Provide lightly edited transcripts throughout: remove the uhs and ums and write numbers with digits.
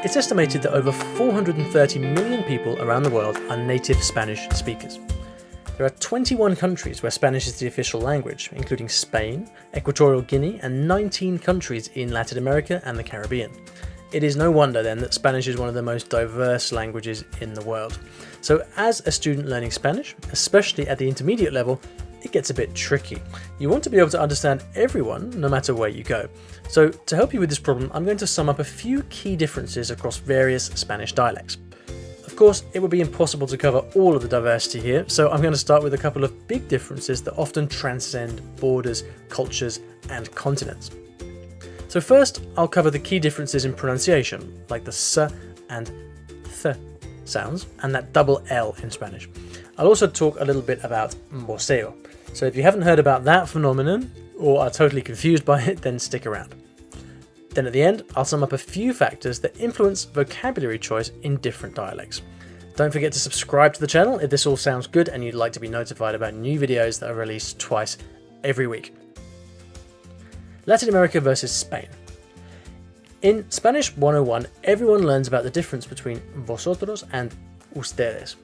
It's estimated that over 430 million people around the world are native Spanish speakers. There are 21 countries where Spanish is the official language, including Spain, Equatorial Guinea, and 19 countries in Latin America and the Caribbean. It is no wonder then that Spanish is one of the most diverse languages in the world. So as a student learning Spanish, especially at the intermediate level, it gets a bit tricky. You want to be able to understand everyone no matter where you go. So to help you with this problem, I'm going to sum up a few key differences across various Spanish dialects. Of course, it would be impossible to cover all of the diversity here, so I'm going to start with a couple of big differences that often transcend borders, cultures, and continents. So first, I'll cover the key differences in pronunciation, like the Ce and Th sounds, and that double L in Spanish. I'll also talk a little bit about mboseo. So if you haven't heard about that phenomenon, or are totally confused by it, then stick around. Then at the end, I'll sum up a few factors that influence vocabulary choice in different dialects. Don't forget to subscribe to the channel if this all sounds good and you'd like to be notified about new videos that are released twice every week. Latin America versus Spain. In Spanish 101, everyone learns about the difference between vosotros and ustedes.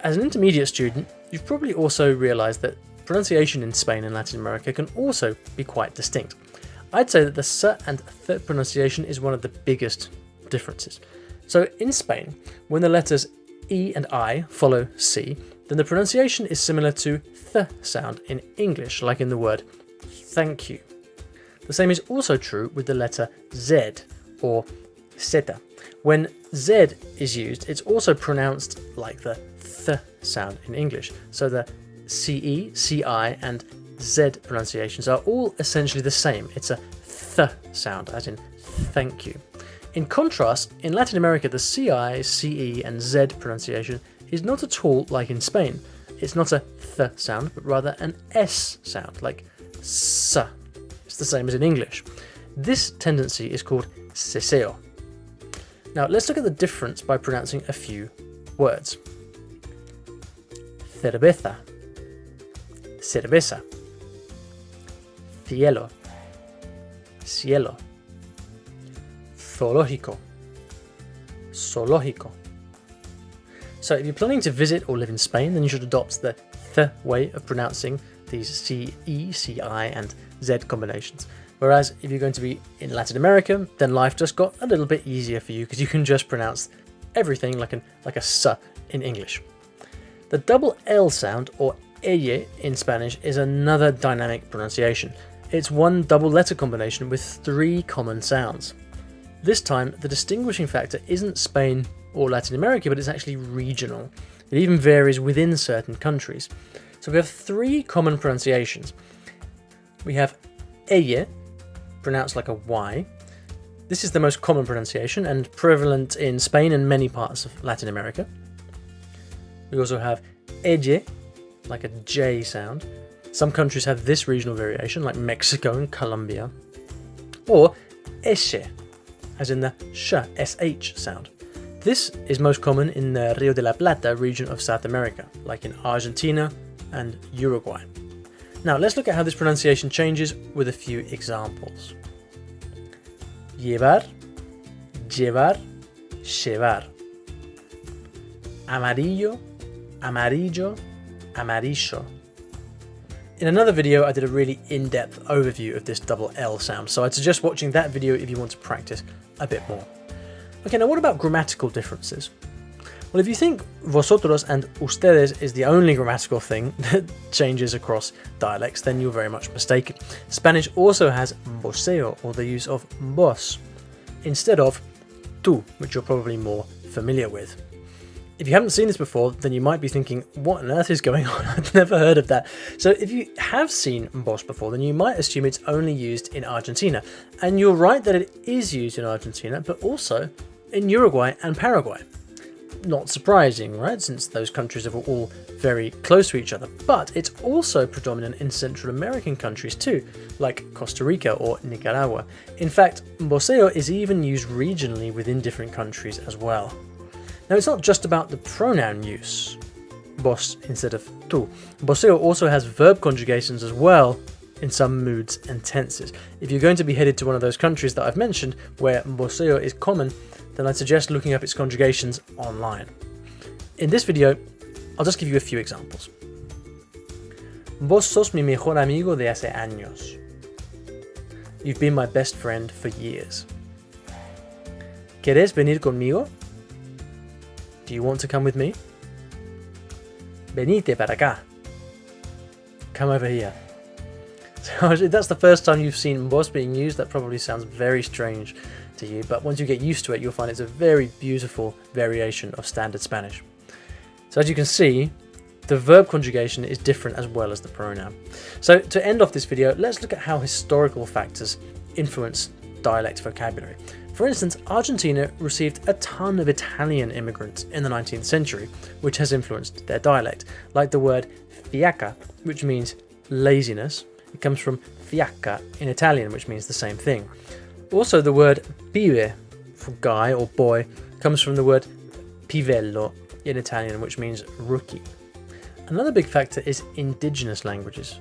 As an intermediate student, you've probably also realized that pronunciation in Spain and Latin America can also be quite distinct. I'd say that the Ce and Th pronunciation is one of the biggest differences. So in Spain, when the letters E and I follow C, then the pronunciation is similar to Th sound in English, like in the word thank you. The same is also true with the letter Z or Zeta. When Z is used, it's also pronounced like the Th sound in English. So the CE, CI, and Z pronunciations are all essentially the same. It's a Th sound, as in thank you. In contrast, in Latin America, the CI, CE, and Z pronunciation is not at all like in Spain. It's not a Th sound, but rather an S sound, like S. It's the same as in English. This tendency is called ceseo. Now let's look at the difference by pronouncing a few words. Cerveza, cerveza. Cielo, cielo. Zoológico, zoológico. So if you're planning to visit or live in Spain, then you should adopt the Th way of pronouncing these CE, CI, and Z combinations. Whereas if you're going to be in Latin America, then life just got a little bit easier for you because you can just pronounce everything like a S in English. The double L sound, or elle in Spanish, is another dynamic pronunciation. It's one double letter combination with 3 common sounds. This time, the distinguishing factor isn't Spain or Latin America, but it's actually regional. It even varies within certain countries. So we have 3 common pronunciations. We have elle, pronounced like a Y. This is the most common pronunciation and prevalent in Spain and many parts of Latin America. We also have elle, like a J sound. Some countries have this regional variation, like Mexico and Colombia. Or esche, as in the sh sound. This is most common in the Rio de la Plata region of South America, like in Argentina and Uruguay. Now let's look at how this pronunciation changes with a few examples. Llevar, llevar, llevar. Amarillo, amarillo, amarillo. In another video, I did a really in-depth overview of this double L sound, so I'd suggest watching that video if you want to practice a bit more. Okay, now what about grammatical differences? Well, if you think vosotros and ustedes is the only grammatical thing that changes across dialects, then you're very much mistaken. Spanish also has mboseo, or the use of vos, instead of tú, which you're probably more familiar with. If you haven't seen this before, then you might be thinking, what on earth is going on? I've never heard of that. So if you have seen vos before, then you might assume it's only used in Argentina. And you're right that it is used in Argentina, but also in Uruguay and Paraguay. Not surprising, right, since those countries are all very close to each other. But it's also predominant in Central American countries too, like Costa Rica or Nicaragua. In fact, mboseo is even used regionally within different countries as well. Now, it's not just about the pronoun use, vos instead of tú. Mboseo also has verb conjugations as well in some moods and tenses. If you're going to be headed to one of those countries that I've mentioned, where mboseo is common, then I'd suggest looking up its conjugations online. In this video, I'll just give you a few examples. Vos sos mi mejor amigo de hace años. You've been my best friend for years. ¿Quieres venir conmigo? Do you want to come with me? Venite para acá. Come over here. So if that's the first time you've seen vos being used, that probably sounds very strange to you, but once you get used to it, you'll find it's a very beautiful variation of standard Spanish. So as you can see, the verb conjugation is different as well as the pronoun. So to end off this video, let's look at how historical factors influence dialect vocabulary. For instance, Argentina received a ton of Italian immigrants in the 19th century, which has influenced their dialect, like the word fiaca, which means laziness. It comes from fiacca in Italian, which means the same thing. Also, the word pibe, for guy or boy, comes from the word pivello in Italian, which means rookie. Another big factor is indigenous languages.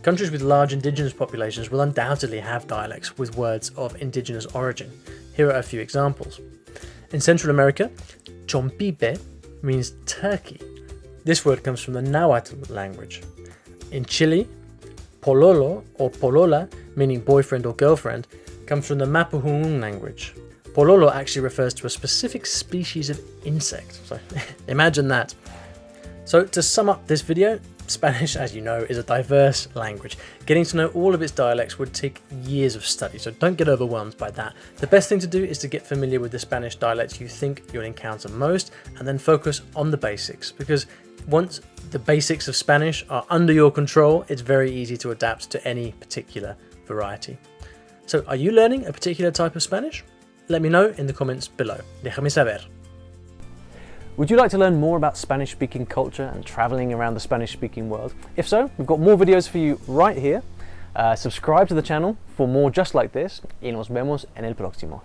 Countries with large indigenous populations will undoubtedly have dialects with words of indigenous origin. Here are a few examples. In Central America, chompipe means turkey. This word comes from the Nahuatl language. In Chile, pololo or polola, meaning boyfriend or girlfriend, comes from the Mapudungun language. Pololo actually refers to a specific species of insect, so imagine that. So to sum up this video, Spanish, as you know, is a diverse language. Getting to know all of its dialects would take years of study, so don't get overwhelmed by that. The best thing to do is to get familiar with the Spanish dialects you think you'll encounter most, and then focus on the basics, because once the basics of Spanish are under your control, it's very easy to adapt to any particular variety. So are you learning a particular type of Spanish? Let me know in the comments below. Déjame saber. Would you like to learn more about Spanish-speaking culture and traveling around the Spanish-speaking world? If so, we've got more videos for you right here. Subscribe to the channel for more just like this, y nos vemos en el próximo.